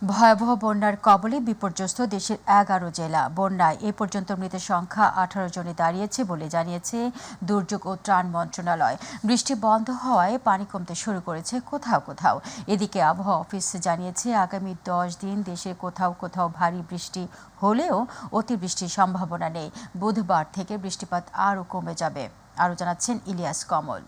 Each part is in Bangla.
ভয়াবহ বন্যার কবলে বিপর্যস্ত দেশের ১১ জেলা। বন্যায় এ পর্যন্ত মৃতের সংখ্যা ১৮ জনে দাঁড়িয়েছে বলে জানিয়েছে দুর্যোগ ও ত্রাণ মন্ত্রণালয়। বৃষ্টি বন্ধ হওয়ায় পানি কমতে শুরু করেছে কোথাও কোথাও। এদিকে আবহাওয়া অফিস জানিয়েছে আগামী ১০ দিন দেশের কোথাও কোথাও ভারী বৃষ্টি হলেও অতিবৃষ্টির সম্ভাবনা নেই। বুধবার থেকে বৃষ্টিপাত আরও কমে যাবে। আরও জানাচ্ছেন ইলিয়াস কমল।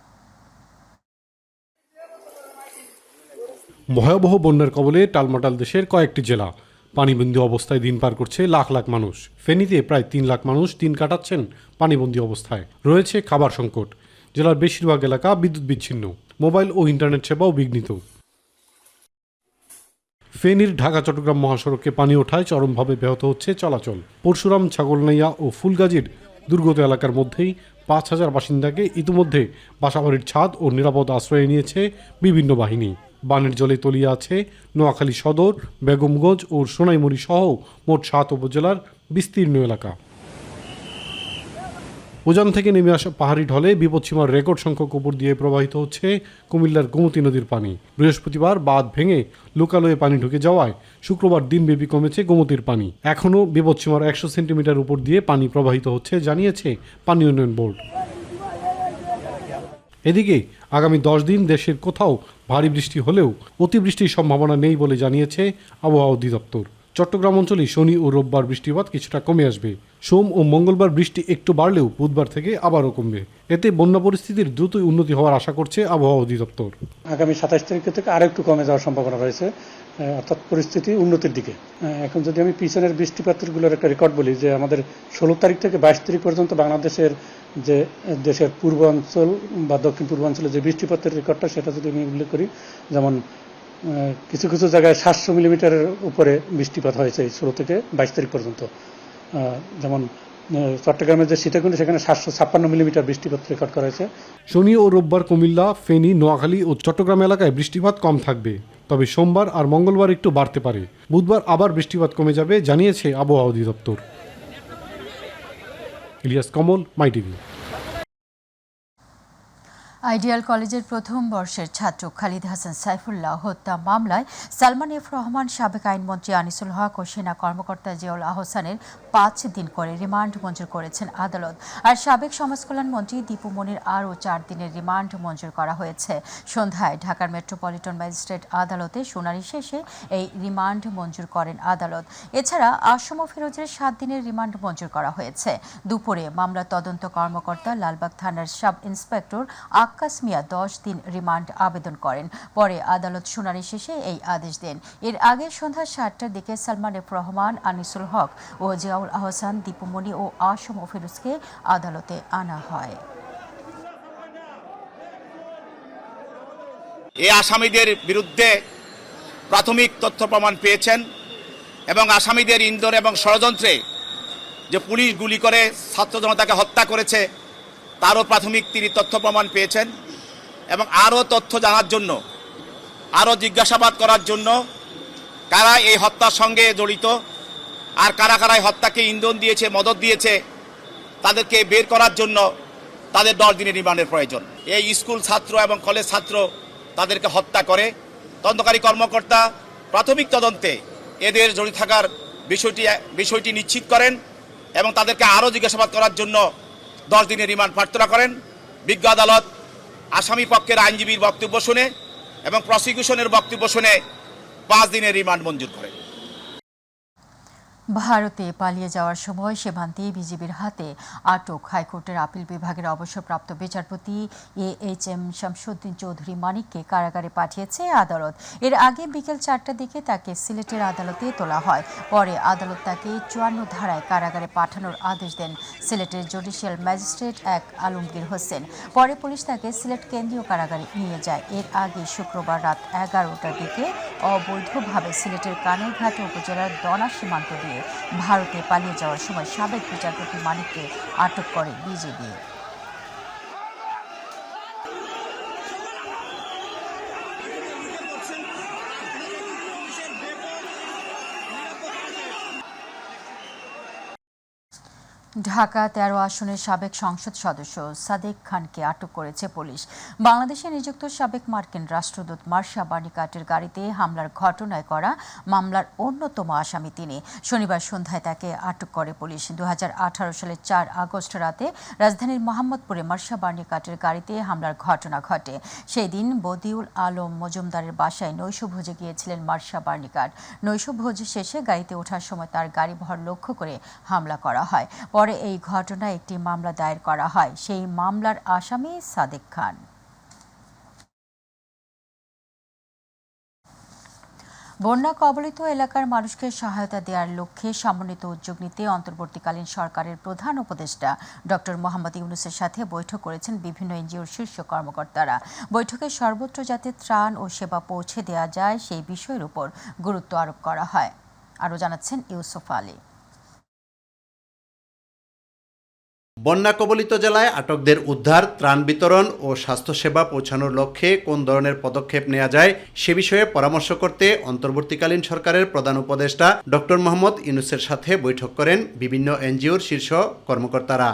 ভয়াবহ বন্যার কবলে টালমাটাল দেশের কয়েকটি জেলা। পানিবন্দী অবস্থায় দিন পার করছে লাখ লাখ মানুষ। ফেনীতে প্রায় ৩ লাখ মানুষ দিন কাটাচ্ছেন পানিবন্দী অবস্থায়। রয়েছে খাবার সংকট। জেলার বেশিরভাগ এলাকা বিদ্যুৎ বিচ্ছিন্ন, মোবাইল ও ইন্টারনেট সেবাও বিঘ্নিত। ফেনীর ঢাকা চট্টগ্রাম মহাসড়কে পানি ওঠায় চরমভাবে ব্যাহত হচ্ছে চলাচল। পরশুরাম, ছাগলনাইয়া ও ফুলগাজীর দুর্গত এলাকার মধ্যেই ৫,০০০ বাসিন্দাকে ইতিমধ্যে বাসাবাড়ির ছাদ ও নিরাপদ আশ্রয়ে নিয়েছে বিভিন্ন বাহিনী। বানের জলে তলিয়ে আছে নোয়াখালী সদর, বেগমগঞ্জ ও সোনাইমুড়ি সহ মোট ৭ উপজেলার বিস্তীর্ণ এলাকা। উজান থেকে নেমে আসা পাহাড়ি ঢলে বিপদসীমার রেকর্ড সংখ্যক উপর দিয়ে প্রবাহিত হচ্ছে কুমিল্লার গোমতী নদীর পানি। বৃহস্পতিবার বাঁধ ভেঙে লোকালয়ে পানি ঢুকে যাওয়ায় শুক্রবার দিনব্যাপী কমেছে গোমতীর পানি। এখনও বিপদসীমার ১০০ সেন্টিমিটার উপর দিয়ে পানি প্রবাহিত হচ্ছে জানিয়েছে পানি উন্নয়ন বোর্ড। এদিকে আগামী ১০ দিন দেশের কোথাও ভারী বৃষ্টি হলেও অতিবৃষ্টির সম্ভাবনা নেই বলে জানিয়েছে আবহাওয়া অধিদপ্তর। চট্টগ্রাম অঞ্চলে শনি ও রোববার বৃষ্টিপাত কিছুটা কমে আসবে। সোম ও মঙ্গলবার বৃষ্টি একটু বাড়লেও বুধবার থেকে আবারও কমবে। এতে বন্যা পরিস্থিতির দ্রুতই উন্নতি হওয়ার আশা করছে আবহাওয়া অধিদপ্তর। আগামী ২৭ তারিখ থেকে আরো একটু কমে যাওয়ার সম্ভাবনা রয়েছে, অর্থাৎ পরিস্থিতি উন্নতির দিকে। এখন যদি আমি পিছনের বৃষ্টিপাতেরগুলোর একটা রেকর্ড বলি, যে আমাদের ১৬ তারিখ থেকে ২২ তারিখ পর্যন্ত বাংলাদেশের যে দেশের পূর্বাঞ্চল বা দক্ষিণ পূর্বাঞ্চলে যে বৃষ্টিপাতের রেকর্ডটা, সেটা যদি আমি উল্লেখ করি, যেমন কিছু কিছু জায়গায় ৭০০ মিলিমিটারের উপরে বৃষ্টিপাত হয়েছে ১৬ থেকে ২২ তারিখ পর্যন্ত। যেমন চট্টগ্রামের যে সীতাকুণ্ড, সেখানে ৭৫৬ মিলিমিটার বৃষ্টিপাত রেকর্ড করা হয়েছে। শনি ও রোববার কুমিল্লা, ফেনী, নোয়াখালী ও চট্টগ্রাম এলাকায় বৃষ্টিপাত কম থাকবে, তবে সোমবার আর মঙ্গলবার একটু বাড়তে পারে। বুধবার আবার বৃষ্টিপাত কমে যাবে জানিয়েছে আবহাওয়া অধিদপ্তর। ইলিয়াস কমল, মাই টিভি। আইডিয়াল কলেজের প্রথম বর্ষের ছাত্র খালিদ হাসান সাইফুল্লাহ হত্যা মামলায় সালমান এফ রহমান, সাবেক আইনমন্ত্রী আনিসুল হক ও সেনা কর্মকর্তা জিয়াউল আহসানের ৫ দিন করে রিমান্ড মঞ্জুর করেছেন আদালত। আর সাবেক সমাজকল্যাণ মন্ত্রী দীপু মনির আরও ৪ দিনের রিমান্ড মঞ্জুর করা হয়েছে। সন্ধ্যায় ঢাকার মেট্রোপলিটন ম্যাজিস্ট্রেট আদালতে শুনানি শেষে এই রিমান্ড মঞ্জুর করেন আদালত। এছাড়া আসম ও ফিরোজের ৭ দিনের রিমান্ড মঞ্জুর করা হয়েছে। দুপুরে মামলার তদন্ত কর্মকর্তা লালবাগ থানার সাব ইন্সপেক্টর আক্কাস মিয়া ১০ দিন রিমান্ড আবেদন করেন। পরে আদালত শুনানি শেষে এই আদেশ দেন। এর আগে সন্ধ্যা ৭টার দিকে সালমান এফ রহমান, আনিসুল হক ও জিয়াউল আহসান, দীপুমণি ও আসম ও ফিরোজকে আদালতে আনা হয়। এই আসামিদের বিরুদ্ধে প্রাথমিক তথ্য প্রমাণ পেয়েছেন এবং আসামিদের ইন্ধন এবং ষড়যন্ত্রে যে পুলিশ গুলি করে ছাত্র জনতাকে হত্যা করেছে তারও প্রাথমিক তিনি তথ্য প্রমাণ পেয়েছেন। এবং আরও তথ্য জানার জন্য, আরও জিজ্ঞাসাবাদ করার জন্য, কারা এই হত্যার সঙ্গে জড়িত আর কারা কারা এই হত্যাকে ইন্ধন দিয়েছে, মদত দিয়েছে, তাদেরকে বের করার জন্য তাদের 10 দিনের রিমান্ডের প্রয়োজন। এই স্কুল ছাত্র এবং কলেজ ছাত্র তাদেরকে হত্যা করে তদন্তকারী কর্মকর্তা প্রাথমিক তদন্তে এদের জড়িত থাকার বিষয়টি নিশ্চিত করেন এবং তাদেরকে আরও জিজ্ঞাসাবাদ করার জন্য 10 দিনের রিমান্ড প্রার্থনা করেন। বিজ্ঞ আদালত আসামি পক্ষের আইনজীবীর বক্তব্য শুনে এবং প্রসিকিউশনের বক্তব্য শুনে 5 দিনের রিমান্ড মঞ্জুর করেন। ভারতে পালিয়ে যাওয়ার সময় সীমান্তে বিজিবির হাতে আটক হাইকোর্টের আপিল বিভাগের অবসরপ্রাপ্ত বিচারপতি AHM শামসুদ্দিন চৌধুরী মানিককে কারাগারে পাঠিয়েছে আদালত। এর আগে বিকেল 4টার দিকে তাকে সিলেটের আদালতে তোলা হয়। পরে আদালত তাকে 54 ধারায় কারাগারে পাঠানোর আদেশ দেন সিলেটের জুডিশিয়াল ম্যাজিস্ট্রেট ১ আলমগীর হোসেন। পরে পুলিশ তাকে সিলেট কেন্দ্রীয় কারাগারে নিয়ে যায়। এর আগে শুক্রবার রাত 11টার দিকে অবৈধভাবে সিলেটের কানেরঘাট উপজেলার দনা সীমান্ত দিয়ে ভারতে পালিয়ে যাওয়ার সময় সাবেক বিচারপতি মানিককে আটক করে বিজিবি। ঢাকা ১৩ আসনের সাবেক সংসদ সদস্য সাদেক খানকে আটক করেছে পুলিশ। বাংলাদেশে নিযুক্ত সাবেক মার্কিন রাষ্ট্রদূত মার্শা বার্নিকাটের গাড়িতে হামলার ঘটনায় করা মামলার অন্যতম আসামি তিনি। শনিবার সন্ধ্যায় তাকে আটক করে পুলিশ। ২০১৮ সালের ৪ আগস্ট রাতে রাজধানীর মোহাম্মদপুরে মার্শা বার্নিকাটের গাড়িতে হামলার ঘটনা ঘটে। সেই দিন বদিউল আলম মজুমদারের বাসায় নৈশভোজে গিয়েছিলেন মার্শা বার্নিকাট। নৈশভোজ শেষে গাড়িতে ওঠার সময় তার গাড়িবহর লক্ষ্য করে হামলা করা হয়। পরে এই ঘটনায় একটি মামলা দায়ের করা হয়। সেই মামলার আসামি সাদেক খান। বন্যা কবলিত এলাকার মানুষকে সহায়তা দেওয়ার লক্ষ্যে সমন্বিত উদ্যোগ নিতে অন্তর্বর্তীকালীন সরকারের প্রধান উপদেষ্টা ডক্টর মোহাম্মদ ইউনূসের সাথে বৈঠক করেছেন বিভিন্ন এনজিওর শীর্ষ কর্মকর্তারা। বৈঠকে সর্বত্র যাতে ত্রাণ ও সেবা পৌঁছে দেওয়া যায় সেই বিষয়ের উপর গুরুত্ব আরোপ করা হয়। আরও জানাচ্ছেন ইউসুফ আলী। বন্যা কবলিত জেলায় আটকদের উদ্ধার, ত্রাণ বিতরণ ও স্বাস্থ্যসেবা পৌঁছানোর লক্ষ্যে কোন ধরনের পদক্ষেপ নেওয়া যায় সে বিষয়ে পরামর্শ করতে অন্তর্বর্তীকালীন সরকারের প্রধান উপদেষ্টা ডক্টর মোহাম্মদ ইউনূসের সাথে বৈঠক করেন বিভিন্ন এনজিওর শীর্ষ কর্মকর্তারা।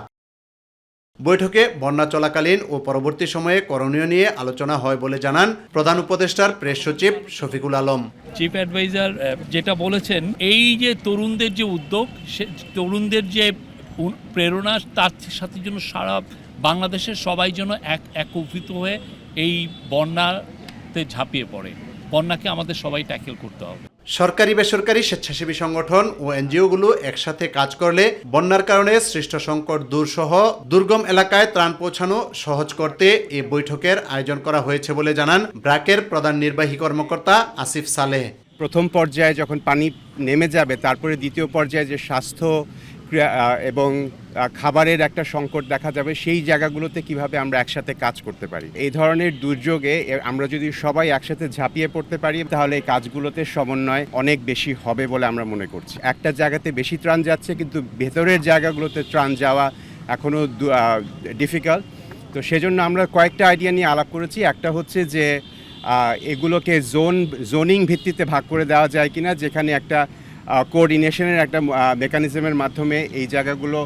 বৈঠকে বন্যা চলাকালীন ও পরবর্তী সময়ে করণীয় নিয়ে আলোচনা হয় বলে জানান প্রধান উপদেষ্টার প্রেস সচিব শফিকুল আলম। চিফ অ্যাডভাইজার যেটা বলেছেন, এই যে তরুণদের যে উদ্যোগ, সে তরুণদের যে প্রেরণা, তার সাথে জন্য সারা বাংলাদেশের সবাই যেন একত্রিত হয়ে এই বন্যাতে ঝাঁপিয়ে পড়ে। বন্যাকে আমাদের সবাই ট্যাকেল করতে হবে। সরকারি বেসরকারি স্বেচ্ছাসেবী সংগঠন ও এনজিওগুলো একসাথে কাজ করলে বন্যার কারণে সৃষ্ট সংকট দূর সহ দুর্গম এলাকায় ত্রাণ পৌঁছানো সহজ করতে এই বৈঠকের আয়োজন করা হয়েছে বলে জানান ব্র্যাকের প্রধান নির্বাহী কর্মকর্তা আসিফ সালেহ। প্রথম পর্যায়ে যখন পানি নেমে যাবে, তারপরে দ্বিতীয় পর্যায়ে যে স্বাস্থ্য এবং খাবারের একটা সংকট দেখা যাবে, সেই জায়গাগুলোতে কিভাবে আমরা একসাথে কাজ করতে পারি। এই ধরনের দুর্যোগে আমরা যদি সবাই একসাথে ঝাঁপিয়ে পড়তে পারি, তাহলে এই কাজগুলোতে সমন্বয় অনেক বেশি হবে বলে আমরা মনে করছি। একটা জায়গাতে বেশি ত্রাণ যাচ্ছে, কিন্তু ভেতরের জায়গাগুলোতে ত্রাণ যাওয়া এখনও ডিফিকাল্ট। তো সেজন্য আমরা কয়েকটা আইডিয়া নিয়ে আলাপ করেছি। একটা হচ্ছে যে এগুলোকে জোনিং ভিত্তিতে ভাগ করে দেওয়া যায় কিনা, যেখানে একটা কোঅর্ডিনেশনের একটা মেকানিজমের মাধ্যমে এই জায়গাগুলো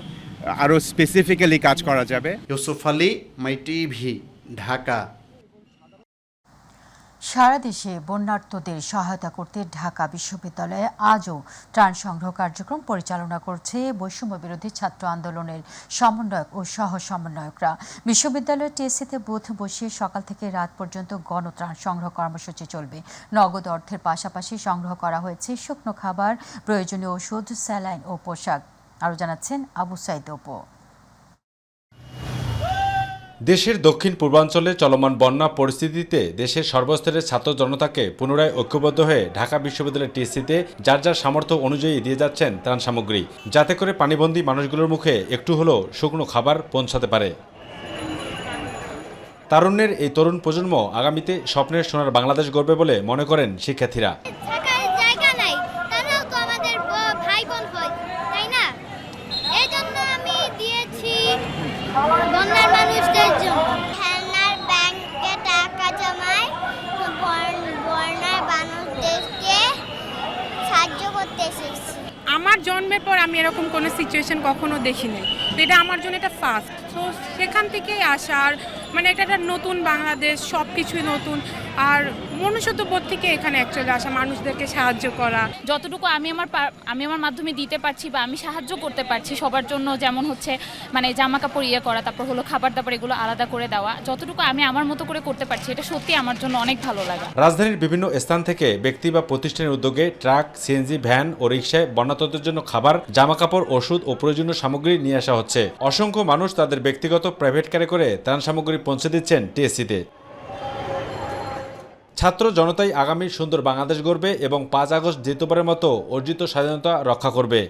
আরও স্পেসিফিক্যালি কাজ করা যাবে। ইউসুফ আলী, মাই টিভি, ঢাকা। সারা দেশে বন্যার্তদের সহায়তা করতে ঢাকা বিশ্ববিদ্যালয়ে আজও ত্রাণ সংগ্রহ কার্যক্রম পরিচালনা করছে বৈষম্য বিরোধী ছাত্র আন্দোলনের সমন্বয়ক ও সহ সমন্বয়করা। বিশ্ববিদ্যালয়ের টিএসসিতে বুথ বসিয়ে সকাল থেকে রাত পর্যন্ত গণত্রাণ সংগ্রহ কর্মসূচি চলবে। নগদ অর্থের পাশাপাশি সংগ্রহ করা হয়েছে শুকনো খাবার, প্রয়োজনীয় ওষুধ, স্যালাইন ও পোশাক। আরও জানাচ্ছেন আবু সাইদ অপু। দেশের দক্ষিণ পূর্বাঞ্চলে চলমান বন্যা পরিস্থিতিতে দেশের সর্বস্তরের ছাত্র জনতাকে পুনরায় ঐক্যবদ্ধ হয়ে ঢাকা বিশ্ববিদ্যালয়ের টিএসসিতে যার যার সামর্থ্য অনুযায়ী দিয়ে যাচ্ছেন ত্রাণ সামগ্রী, যাতে করে পানিবন্দী মানুষগুলোর মুখে একটু হলেও শুকনো খাবার পৌঁছাতে পারে। তারুণ্যের এই তরুণ প্রজন্ম আগামীতে স্বপ্নের সোনার বাংলাদেশ গড়বে বলে মনে করেন শিক্ষার্থীরা। বন্যার মানুষদের জন্য খেলনার ব্যাংকে টাকা জমায়, বন্যার মানুষদেরকে সাহায্য করতে এসেছি। আমার জন্মের পর আমি এরকম কোনো সিচুয়েশন কখনো দেখিনি, তো এটা আমার জন্য এটা ফার্স্ট। তো সেখান থেকেই আসার মানে এটা একটা নতুন বাংলাদেশ, সব কিছুই নতুন, আর মনুষ্যত্ববোধ থেকে এখানে অ্যাকচুয়ালি আসা, মানুষদেরকে সাহায্য করা। যতটুকু আমি আমার মাধ্যমে দিতে পারছি বা আমি সাহায্য করতে পারছি সবার জন্য, যেমন হচ্ছে মানে জামা কাপড় করা, তারপর হলো খাবার দাবার এগুলো আলাদা করে দেওয়া, যতটুকু আমি আমার মতো করে করতে পারছি, এটা সত্যি আমার জন্য অনেক ভালো লাগে। রাজধানীর বিভিন্ন স্থান থেকে ব্যক্তি বা প্রতিষ্ঠানের উদ্যোগে ট্রাক, সিএনজি, ভ্যান ও রিকশায় বন্যার্তদের জন্য খাবার, জামা কাপড়, ওষুধ ও প্রয়োজনীয় সামগ্রী নিয়ে আসা হচ্ছে। অসংখ্য মানুষ তাদের ব্যক্তিগত প্রাইভেট কারে করে ত্রাণ সামগ্রী পৌঁছে দিচ্ছেন টিএসসিতে। ছাত্র জনতাই আগামী সুন্দর বাংলাদেশ গড়বে এবং 5 আগস্ট দ্বিতীয়বারের মতো অর্জিত স্বাধীনতা রক্ষা করবে।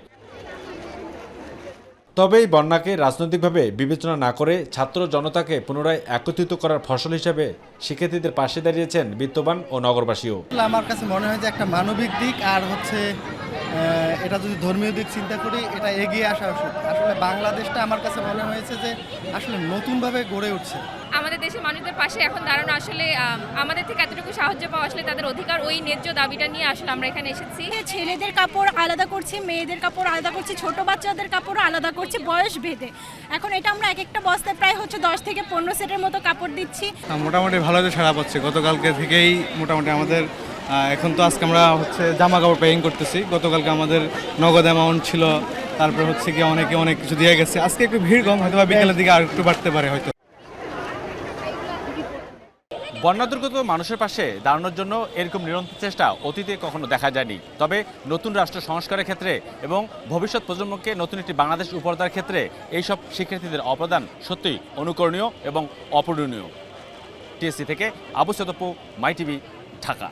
তবে এই বন্যাকে রাজনৈতিকভাবে বিবেচনা না করে ছাত্র জনতাকে পুনরায় একত্রিত করার ফসল হিসেবে শিক্ষার্থীদের পাশে দাঁড়িয়েছেন বিত্তবান ও নগরবাসীও। আমার কাছে মনে হয় যে একটা মানবিক দিক আর হচ্ছে এটা যদি ধর্মীয় দিক চিন্তা করি, এটা এগিয়ে আসা উচিত। আসলে বাংলাদেশটা আমার কাছে মনে হয়েছে যে আসলে নতুনভাবে গড়ে উঠছে। আমাদের দেশের মানুষদের পাশে এখন দাঁড়ানো আসলে আমাদের থেকে এতটুকু সাহায্য পাওয়া আসলে তাদের অধিকার, ওই ন্যায্য দাবিটা নিয়ে আসলে আমরা এখানে এসেছি। ছেলেদের কাপড় আলাদা করছি, মেয়েদের কাপড় আলাদা করছি, ছোট বাচ্চাদের কাপড় আলাদা করছি বয়স ভেদে। এখন এটা আমরা এক একটা বস্তায় প্রায় 10 থেকে 15 সেটের মতো কাপড় দিচ্ছি। মোটামুটি ভালো সাড়া পাচ্ছে গতকালকে থেকেই। মোটামুটি আমাদের এখন তো আজকে আমরা জামা কাপড় পেইং করতেছি। গতকালকে আমাদের নগদ অ্যামাউন্ট ছিল, তারপর কি অনেকে অনেক কিছু দিয়ে গেছে। আজকে একটু ভিড় কম, হয়তো বিকেলের দিকে আর একটু বাড়তে পারে হয়তো। বন্যা দুর্গত মানুষের পাশে দাঁড়ানোর জন্য এরকম নিরন্তর চেষ্টা অতীতে কখনো দেখা যায়নি। তবে নতুন রাষ্ট্র সংস্কারের ক্ষেত্রে এবং ভবিষ্যৎ প্রজন্মকে নতুন একটি বাংলাদেশ উপহার দেওয়ার ক্ষেত্রে এইসব শিক্ষার্থীদের অবদান সত্যিই অনুকরণীয় এবং অপূরণীয়। টিএসসি থেকে আবু সদপু, মাই টিভি, ঢাকা।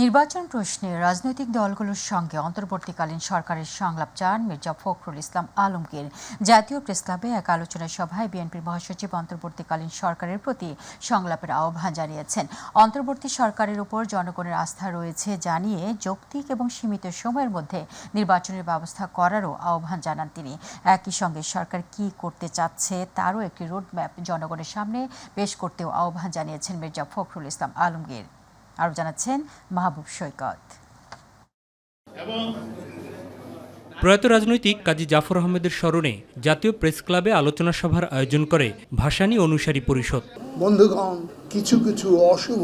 নির্বাচন প্রশ্নে রাজনৈতিক দলগুলোর সঙ্গে অন্তর্বর্তীকালীন সরকারের সংলাপ চান মির্জা ফখরুল ইসলাম আলমগীর। জাতীয় প্রেসক্লাবে এক আলোচনা সভায় বিএনপির মহাসচিব অন্তর্বর্তীকালীন সরকারের প্রতি সংলাপের আহ্বান জানিয়েছেন। অন্তর্বর্তী সরকারের উপর জনগণের আস্থা রয়েছে জানিয়ে যৌক্তিক এবং সীমিত সময়ের মধ্যে নির্বাচনের ব্যবস্থা করারও আহ্বান জানান তিনি। একই সঙ্গে সরকার কি করতে চাচ্ছে তারও একটি রোডম্যাপ জনগণের সামনে পেশ করতেও আহ্বান জানিয়েছেন মির্জা ফখরুল ইসলাম আলমগীর। আরও জানাচ্ছেন মাহবুব সৈকত। প্রয়াত রাজনৈতিক কাজী জাফর আহমেদের স্মরণে জাতীয় প্রেস ক্লাবে আলোচনা সভার আয়োজন করে ভাসানী অনুসারী পরিষদ। বন্ধুগণ, কিছু কিছু অশুভ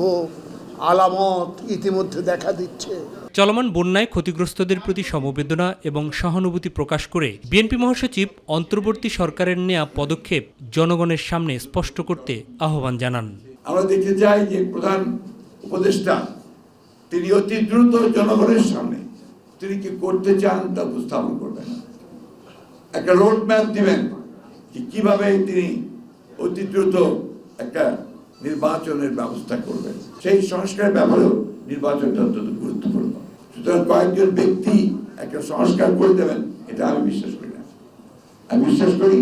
আলামত ইতিমধ্যে দেখা দিচ্ছে। চলমান বন্যায় ক্ষতিগ্রস্তদের প্রতি সমবেদনা এবং সহানুভূতি প্রকাশ করে বিএনপি মহাসচিব অন্তর্বর্তী সরকারের নেয়া পদক্ষেপ জনগণের সামনে স্পষ্ট করতে আহ্বান জানান। আমরা দেখতে চাই যে প্রধান উপদেষ্টা তিনি অতি দ্রুত জনগণের সামনে তিনি কি করতে চান তা উপস্থাপন করবেন, একটা রোড ম্যাপ দিবেন যে কিভাবে তিনি অতি দ্রুত একটা নির্বাচনের ব্যবস্থা করবেন। সেই সংস্কারের ব্যাপারেও নির্বাচনটা অত্যন্ত গুরুত্বপূর্ণ। সুতরাং কয়েকজন ব্যক্তি একটা সংস্কার করে দেবেন এটা আমি বিশ্বাস করি না। আমি বিশ্বাস করি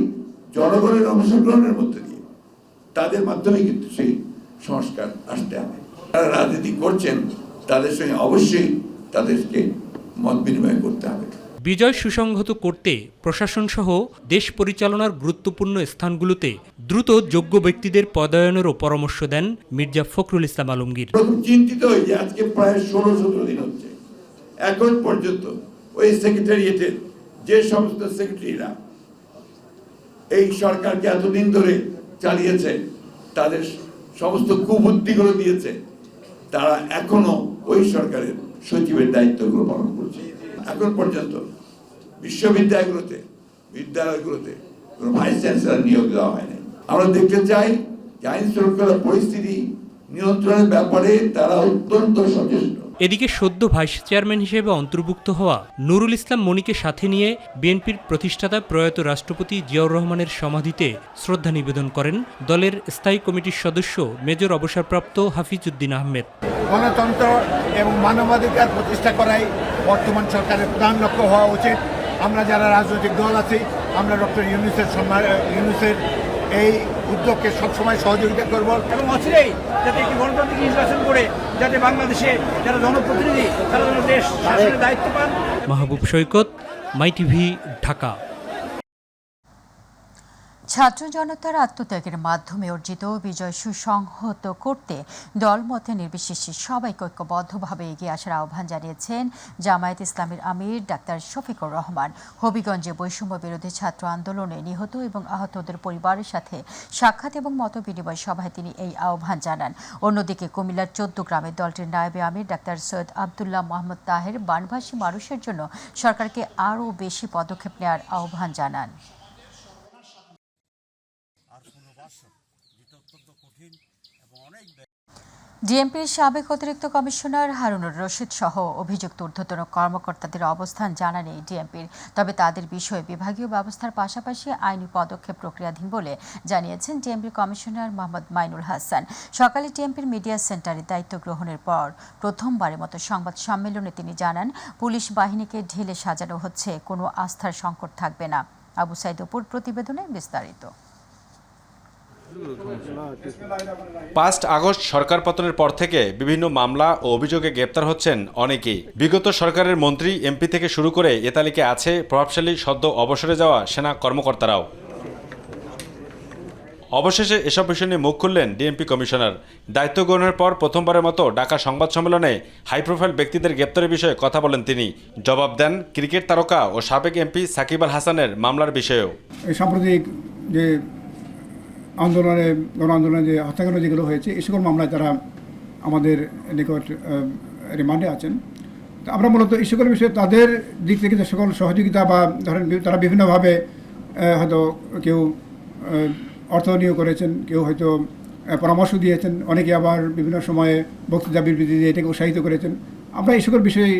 জনগণের অংশগ্রহণের মধ্যে দিয়ে তাদের মাধ্যমে কিন্তু সেই সংস্কার আসতে হবে। যারা রাজনীতি করছেন তাদের সঙ্গে অবশ্যই তাদেরকে মত বিনিময় করতে হবে। বিজয় সুসংহত করতে প্রশাসন সহ দেশ পরিচালনার গুরুত্বপূর্ণ স্থানগুলোতে দ্রুত যোগ্য ব্যক্তিদের পদায়নেরও পরামর্শ দেন মির্জা ফখরুল ইসলাম আলমগীর। চিন্তিত হই যে আজকে প্রায় 16-17 দিন হচ্ছে, এখন পর্যন্ত ওই সেক্রেটারিয়েটের যে সমস্ত সেক্রেটারিরা এই সরকারকে এতদিন ধরে চালিয়েছে, তাদের সমস্ত কুবুদ্ধিগুলো দিয়েছে, তারা এখনো ওই সরকারের সচিবের দায়িত্বগুলো পালন করছে। এখন পর্যন্ত বিশ্ববিদ্যালয়গুলোতে, বিদ্যালয়গুলোতে কোনো ভাইস চ্যান্সেলর নিয়োগ দেওয়া হয়নি। আমরা দেখতে চাই যে আইন শৃঙ্খলা পরিস্থিতি নিয়ন্ত্রণের ব্যাপারে তারা অত্যন্ত সচেষ্ট। এদিকে সদ্য ভাইস চেয়ারম্যান হিসেবে অন্তর্ভুক্ত হওয়া নুরুল ইসলাম মনিকে সাথে নিয়ে বিএনপির প্রতিষ্ঠাতা প্রয়াত রাষ্ট্রপতি জিয়াউর রহমানের সমাধিতে শ্রদ্ধা নিবেদন করেন দলের স্থায়ী কমিটির সদস্য মেজর অবসরপ্রাপ্ত হাফিজউদ্দিন আহমেদ। গণতন্ত্র এবং মানবাধিকার প্রতিষ্ঠা করাই বর্তমান সরকারের প্রধান লক্ষ্য হওয়া উচিত। আমরা যারা রাজনৈতিক দল আছি, আমরা ডক্টর ইউনূসের এই উদ্যোগকে সবসময় সহযোগিতা করব এবং অচিরেই যাতে একটি গণতান্ত্রিক নির্বাচন করে যাতে বাংলাদেশে যারা জনপ্রতিনিধি তারা যেন দেশ শাসনের দায়িত্ব পান। মাহবুব সৈকত, মাই টিভি, ঢাকা। ছাত্র জনতার আত্মত্যাগের মাধ্যমে অর্জিত বিজয় সুসংহত করতে দলমতে নির্বিশেষে সবাইকে ঐক্যবদ্ধভাবে এগিয়ে আসার আহ্বান জানিয়েছেন জামায়াত ইসলামীর আমির ডাক্তার শফিকুর রহমান। হবিগঞ্জে বৈষম্য বিরোধী ছাত্র আন্দোলনে নিহত এবং আহতদের পরিবারের সাথে সাক্ষাৎ এবং মতবিনিময় সভায় তিনি এই আহ্বান জানান। অন্যদিকে কুমিল্লার 14 গ্রামের দলটির নায়েবে আমির ডাক্তার সৈয়দ আবদুল্লাহ মোহাম্মদ তাহের বানভাসী মানুষের জন্য সরকারকে আরও বেশি পদক্ষেপ নেওয়ার আহ্বান জানান। ডিএমপির সাবেক অতিরিক্ত কমিশনার হারুনুর রশিদ সহ অভিযুক্ত ঊর্ধ্বতন কর্মকর্তাদের অবস্থান জানা নেই ডিএমপির, তবে তাদের বিষয়ে বিভাগীয় ব্যবস্থার পাশাপাশি আইনি পদক্ষেপ প্রক্রিয়াধীন বলে জানিয়েছেন ডিএমপির কমিশনার মোহাম্মদ মাইনুল হাসান। সকালে ডিএমপির মিডিয়া সেন্টারে দায়িত্ব গ্রহণের পর প্রথমবারের মতো সংবাদ সম্মেলনে তিনি জানান, পুলিশ বাহিনীকে ঢেলে সাজানো হচ্ছে, কোনো আস্থার সংকট থাকবে না। আবু সাইদ অপুর প্রতিবেদনে বিস্তারিত। 5 আগস্ট সরকার পতনের পর থেকে বিভিন্ন মামলা ও অভিযোগে গ্রেপ্তার হচ্ছেন অনেকেই। বিগত সরকারের মন্ত্রী এমপি থেকে শুরু করে এ তালিকায় আছে প্রভাবশালী সদ্য অবসরে যাওয়া সেনা কর্মকর্তারাও। অবশেষে এসব বিষয় নিয়ে মুখ খুললেন ডিএমপি কমিশনার। দায়িত্ব গ্রহণের পর প্রথমবারের মতো ঢাকা সংবাদ সম্মেলনে হাই প্রোফাইল ব্যক্তিদের গ্রেপ্তারের বিষয়ে কথা বলেন তিনি। জবাব দেন ক্রিকেট তারকা ও সাবেক এমপি সাকিব আল হাসানের মামলার বিষয়েও। এই সাম্প্রতিক যে গণ আন্দোলনে যে হত্যাকাণ্ড যেগুলো হয়েছে এই সকল মামলায় তারা আমাদের নিকট রিমান্ডে আছেন। তো আমরা মূলত এই সকল বিষয়ে তাদের দিক থেকে যে সকল সহযোগিতা বা ধরেন তারা বিভিন্নভাবে হয়তো কেউ অর্থ নিয়োগ করেছেন, কেউ হয়তো পরামর্শ দিয়েছেন, অনেকে আবার বিভিন্ন সময়ে বক্তৃতা বিবৃতি দিয়ে এটাকে উৎসাহিত করেছেন। আমরা এই সকল বিষয়ে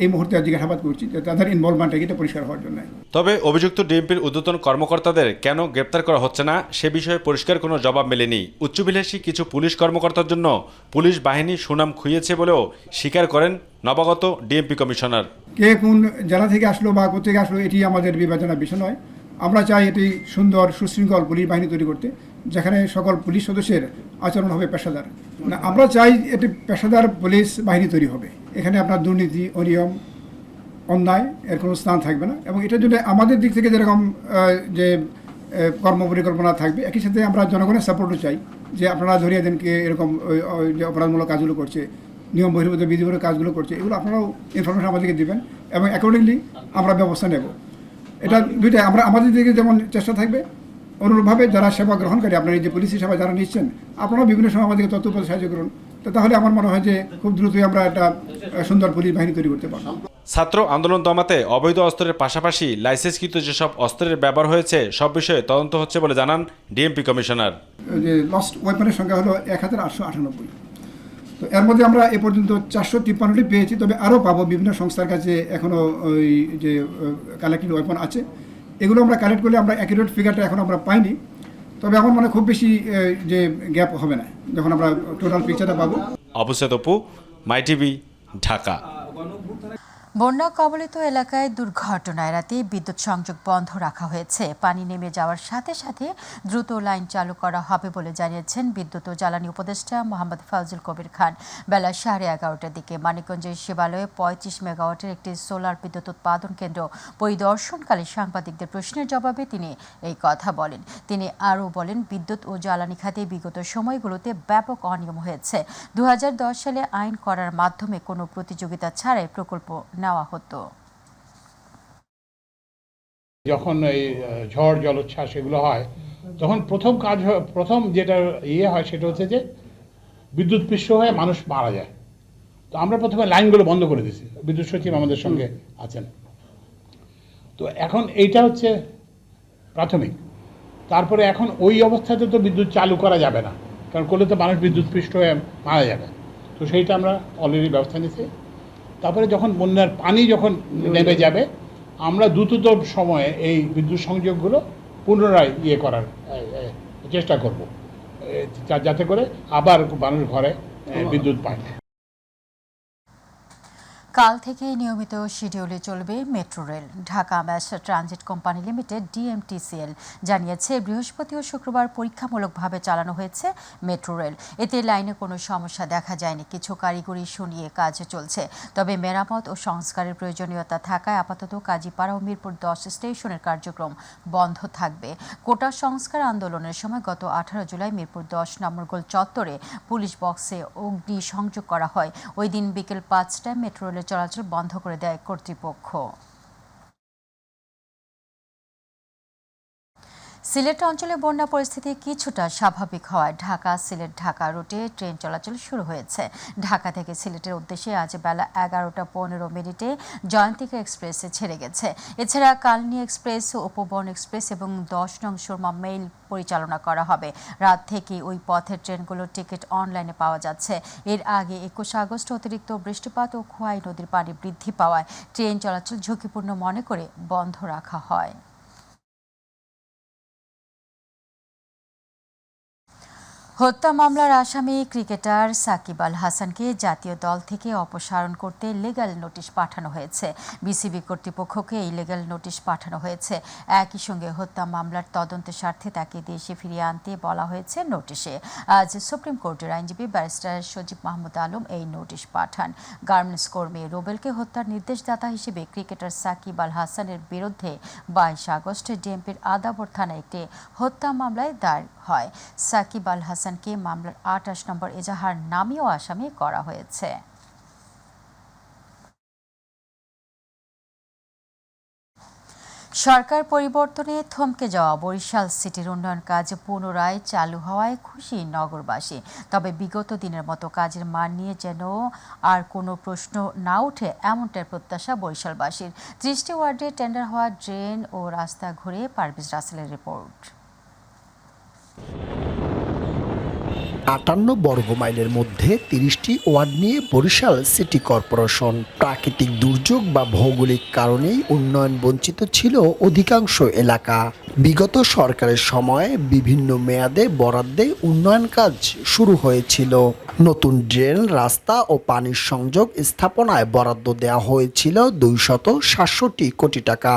এই মুহূর্তে জিজ্ঞাসাবাদ করছি যে তাদের ইনভলভমেন্ট এটা পরিষ্কার হওয়ার জন্য। তবে অভিযুক্ত ডিএমপির ঊর্ধ্বতন কর্মকর্তাদের কেন গ্রেপ্তার করা হচ্ছে না সে বিষয়ে পরিষ্কার কোনো জবাব মেলেনি। উচ্চাভিলাষী কিছু পুলিশ কর্মকর্তার জন্য পুলিশ বাহিনী সুনাম খুইয়েছে বলেও স্বীকার করেন নবাগত ডিএমপি কমিশনার। কে কোন জেলা থেকে আসলো বা কোথেকে আসলো এটি আমাদের বিবেচনার বিষয় নয়। আমরা চাই এটি সুন্দর সুশৃঙ্খল পুলিশ বাহিনী তৈরি করতে, যেখানে সকল পুলিশ সদস্যের আচরণ হবে পেশাদার। আমরা চাই এটি পেশাদার পুলিশ বাহিনী তৈরি হবে। এখানে আপনার দুর্নীতি, অনিয়ম, অন্যায় এর কোনো স্থান থাকবে না। এবং এটার জন্য আমাদের দিক থেকে যেরকম যে কর্মপরিকল্পনা থাকবে, একই সাথে আমরা জনগণের সাপোর্টও চাই যে আপনারা ধরিয়ে দেন কে এরকম যে অপরাধমূলক কাজগুলো করছে, নিয়ম বহির্ভূত বিধিবহির্ভূত কাজগুলো করছে, এগুলো আপনারাও ইনফরমেশন আমাদেরকে দেবেন এবং অ্যাকর্ডিংলি আমরা ব্যবস্থা নেব। এটা দুইটাই আমরা আমাদের দিকে যেমন চেষ্টা থাকবে, অনুরূপভাবে যারা সেবা গ্রহণকারী আপনারা এই যে পুলিশি সেবা যারা নিচ্ছেন আপনারাও বিভিন্ন সময় আমাদেরকে তথ্য সাহায্য করুন। তো তাহলে আমার মনে হয় যে খুব দ্রুতই আমরা একটা সুন্দর পুলিশ বাহিনী তৈরি করতে পারব। ছাত্র আন্দোলন দমাতে অবৈধ অস্ত্রের পাশাপাশি লাইসেন্সকৃত যেসব অস্ত্রের ব্যবহার হহয়েছে সব বিষয়ে তদন্ত হচ্ছে বলে জানান ডিএমপি কমিশনার। যে লস্ট ওয়েপনের সংখ্যা হলো 1898। তো এর মধ্যে আমরা এ পর্যন্ত 453টি পেয়েছি, তবে আরও পাবো। বিভিন্ন সংস্থার কাছে এখনও ওই যে কালেক্টেড ওয়েপন আছে, এগুলো আমরা কালেক্ট করলে আমরা অ্যাকুরেট ফিগারটা এখন আমরা পাইনি। তবে আমার মনে খুব বেশি যে গ্যাপ হবে না যখন আমরা টোটাল পিকচারটা পাবো। অবশ্যই তপু, মাই টিভি, ঢাকা। বন্যা কবলিত এলাকায় দুর্ঘটনা এড়াতে বিদ্যুৎ সংযোগ বন্ধ রাখা হয়েছে। পানি নেমে যাওয়ার সাথে সাথে দ্রুত লাইন চালু করা হবে বলে জানিয়েছেন বিদ্যুৎ ও জ্বালানি উপদেষ্টা মোহাম্মদ ফাউজুল কবির খান। বেলা 11:30টার দিকে মানিকগঞ্জের শিবালয়ে 35 মেগাওয়াটের একটি সোলার বিদ্যুৎ উৎপাদন কেন্দ্র পরিদর্শনকালে সাংবাদিকদের প্রশ্নের জবাবে তিনি এই কথা বলেন। তিনি আরও বলেন, বিদ্যুৎ ও জ্বালানি খাতে বিগত সময়গুলোতে ব্যাপক অনিয়ম হয়েছে। 2010 সালে আইন করার মাধ্যমে কোনো প্রতিযোগিতা ছাড়াই প্রকল্প নেওয়া হতো। যখন এই ঝড় জলোচ্ছ্বাস এগুলো হয় তখন প্রথম যেটা হয় সেটা হচ্ছে যে বিদ্যুৎ পৃষ্ঠ হয়ে মানুষ মারা যায়। তো আমরা প্রথমে লাইনগুলো বন্ধ করে দিয়েছি, বিদ্যুৎ সচিব আমাদের সঙ্গে আছেন। তো এখন এইটা হচ্ছে প্রাথমিক। তারপরে এখন ওই অবস্থাতে তো বিদ্যুৎ চালু করা যাবে না, কারণ করলে তো মানুষ বিদ্যুৎ পৃষ্ঠ হয়ে মারা যাবে। তো সেইটা আমরা অলরেডি ব্যবস্থা নিয়েছি। তারপরে যখন বন্যার পানি যখন নেমে যাবে আমরা দ্রুততম সময়ে এই বিদ্যুৎ সংযোগগুলো পুনরায় করার চেষ্টা করব, যাতে করে আবার মানুষ ঘরে বিদ্যুৎ পায়। কাল থেকে নিয়মিত শিডিউলে চলবে metro rail. Dhaka mass transit company limited DMTCL জানিয়েছে, বৃহস্পতি ও শুক্রবার পরীক্ষামূলকভাবে চালানো হয়েছে মেট্রো রেল। এতে লাইনে কোনো সমস্যা দেখা যায়নি। কিছু কারিগরি ইস্যু নিয়ে কাজ চলছে, তবে মেরামত ও সংস্কারের প্রয়োজনীয়তা থাকায় আপাতত কাজীপাড়া ও মিরপুর 10 স্টেশনের কার্যক্রম বন্ধ থাকবে। কোটা সংস্কার আন্দোলনের সময় গত 18 জুলাই মিরপুর 10 নম্বর গোল চত্বরে পুলিশ বক্সে অগ্নি সংযোগ করা হয়। ওই দিন বিকেল 5টায় মেট্রো রেলের চলাচল বন্ধ করে দেয় কর্তৃপক্ষ। সিলেট অঞ্চলে বন্যা পরিস্থিতি কিছুটা স্বাভাবিক হওয়ায় ঢাকা সিলেট ঢাকা রুটে ট্রেন চলাচল শুরু হয়েছে। ঢাকা থেকে সিলেটের উদ্দেশ্যে আজ বেলা 11:15 জয়ন্তিকা এক্সপ্রেসে ছেড়ে গেছে। এছাড়া কালনী এক্সপ্রেস, উপবন এক্সপ্রেস এবং 10 নং সুরমা মেইল পরিচালনা করা হবে। রাত থেকে ওই পথের ট্রেনগুলোর টিকিট অনলাইনে পাওয়া যাচ্ছে। এর আগে 21 আগস্ট অতিরিক্ত বৃষ্টিপাত ও খোয়াই নদীর পানি বৃদ্ধি পাওয়ায় ট্রেন চলাচল ঝুঁকিপূর্ণ মনে করে বন্ধ রাখা হয়। হত্যা মামলার আসামি ক্রিকেটার সাকিব আল হাসানকে জাতীয় দল থেকে অপসারণ করতে লিগ্যাল নোটিশ পাঠানো হয়েছে। বিসিবি কর্তৃপক্ষকে এই লিগ্যাল নোটিশ পাঠানো হয়েছে। একই সঙ্গে হত্যা মামলার তদন্তের স্বার্থে তাকে দেশে ফিরিয়ে আনতে বলা হয়েছে নোটিশে। আজ সুপ্রিম কোর্টের আইনজীবী ব্যারিস্টার সজীব মাহমুদ আলম এই নোটিশ পাঠান। গার্মেন্টস কর্মী রুবেলকে হত্যার নির্দেশদাতা হিসেবে ক্রিকেটার সাকিব আল হাসানের বিরুদ্ধে 22 আগস্ট ডিএমপির আদাবর থানায় একটি হত্যা মামলায় দায়ের হয়। সাকিব আল হাসানকে মামলার 28 নম্বর এজাহার নামেও আসামি করা হয়েছে। সরকার পরিবর্তনে থমকে যাওয়া বরিশাল সিটির উন্নয়ন কাজ পুনরায় চালু হওয়ায় খুশি নগরবাসী। তবে বিগত দিনের মতো কাজের মান নিয়ে যেন আর কোনো প্রশ্ন না ওঠে এমনটার প্রত্যাশা বরিশালবাসীর। 30টি ওয়ার্ডে টেন্ডার হওয়া ড্রেন ও রাস্তা ঘুরে পারভেজ রাসেলের রিপোর্ট। 58 বর্গমাইলের মধ্যে 30টি ওয়ার্ড নিয়ে বরিশাল সিটি কর্পোরেশন। প্রাকৃতিক দুর্যোগ বা ভৌগোলিক কারণেই উন্নয়ন বঞ্চিত ছিল অধিকাংশ এলাকা। বিগত সরকারের সময়ে বিভিন্ন মেয়াদে বরাদ্দে উন্নয়ন কাজ শুরু হয়েছিল। নতুন ড্রেন, রাস্তা ও পানির সংযোগ স্থাপনায় বরাদ্দ দেওয়া হয়েছিল 267 কোটি টাকা।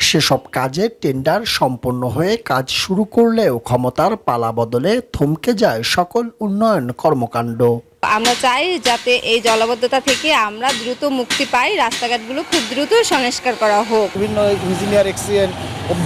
সেসব কাজে টেন্ডার সম্পন্ন হয়ে কাজ শুরু করলেও ক্ষমতার পালা বদলে থমকে যায় সকল উন্নয়ন কর্মকাণ্ড। আমরা চাই যাতে এই জলাবদ্ধতা থেকে আমরা দ্রুত মুক্তি পাই, রাস্তাঘাটগুলো খুব দ্রুত সংস্কার করা হোক। বিভিন্ন ইঞ্জিনিয়ার এক্সিডেন্ট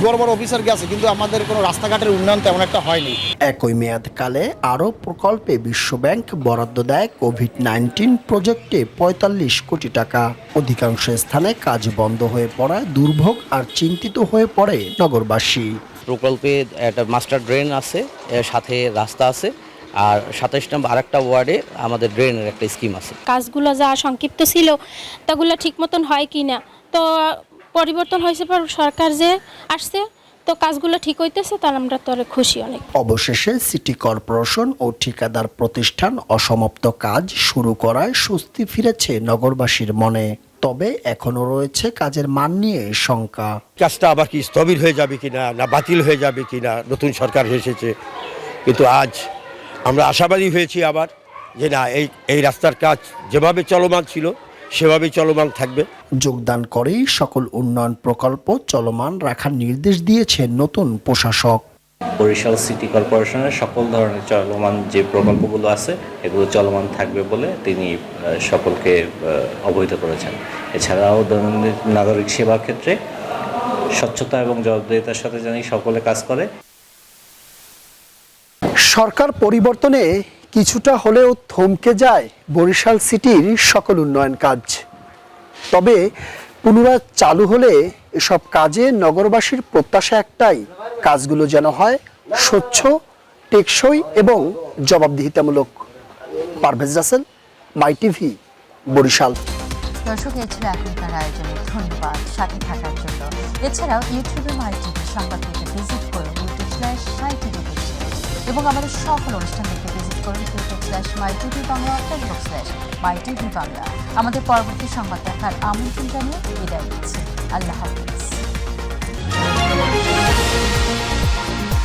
বড় বড় অফিসার গেছে, কিন্তু আমাদের কোনো রাস্তাঘাটের উন্নয়ন তেমন একটা হয়নি। একই মেয়াদকালে আরও প্রকল্পে বিশ্বব্যাংক বরাদ্দ দেয় কোভিড-19 প্রজেক্টে 45 কোটি টাকা। অধিকাংশ স্থানে কাজ বন্ধ হয়ে পড়ায় দুর্ভোগ আর চিন্তিত হয়ে পড়ে নগরবাসী। প্রকল্পে একটা মাস্টার ড্রেন আছে, এর সাথে রাস্তা আছে, আর 27 নম্বর আরেকটা ওয়ার্ডে আমাদের ড্রেনের একটা স্কিম আছে। কাজগুলো যা সংক্ষিপ্ত ছিল তাগুলো ঠিক মতন হয় কি না, তো পরিবর্তন হয়েছে পর সরকার যে আসছে তো কাজগুলো ঠিক হইতেছে, তার আমরা তো খুশি অনেক। অবশেষে সিটি কর্পোরেশন ও ঠিকাদার প্রতিষ্ঠান অসমাপ্ত কাজ শুরু করায় স্বস্তি ফিরেছে নগরবাসীর মনে। তবে এখনো রয়েছে কাজের মান নিয়ে শঙ্কা। কাজটা আবার কি স্থবির হয়ে যাবে কিনা, না বাতিল হয়ে যাবে কিনা, নতুন সরকার এসেছে, কিন্তু আজ আমরা আশাবাদী হয়েছি আবার যে না, এই রাস্তার কাজ যেভাবে চলমান ছিল সেভাবেই চলমান থাকবে। যোগদান করেই সকল উন্নয়ন প্রকল্প চলমান রাখার নির্দেশ দিয়েছে নতুন প্রশাসক। বরিশাল সিটি কর্পোরেশনের সকল ধরনের চলমান যে প্রকল্পগুলো আছে এগুলো চলমান থাকবে বলে তিনি সকলকে অবহিত করেছেন। এছাড়াও দৈনন্দিন নাগরিক সেবার ক্ষেত্রে স্বচ্ছতা এবং জবাবদিহিতার সাথে জানি সকলে কাজ করে। সরকার পরিবর্তনে কিছুটা হলেও থমকে যায় বরিশাল সিটির সকল উন্নয়ন কাজ। তবে পুনরায় চালু হলে এসব কাজে নগরবাসীর প্রত্যাশা একটাই, কাজগুলো যেন হয় স্বচ্ছ, টেকসই এবং জবাবদিহিতামূলক। পারভেজ রাসেল, মাই টিভি, বরিশাল। দর্শক, এ ছিল এখনকার আয়োজনে। ধন্যবাদ সাথে থাকার জন্য। এছাড়াও ইউটিউবে মাই টিভি সংবাদ পেতে ভিজিট করুন youtube/mytv এবং আমাদের সকল অনুষ্ঠান দেখতে ভিজিট করুন youtube/mytv বাংলা, facebook/mytv বাংলা। আমাদের পরবর্তী সংবাদ দেখার আমন্ত্রণ জানিয়ে বিদায় নিচ্ছি। আল্লাহ হাফিজ।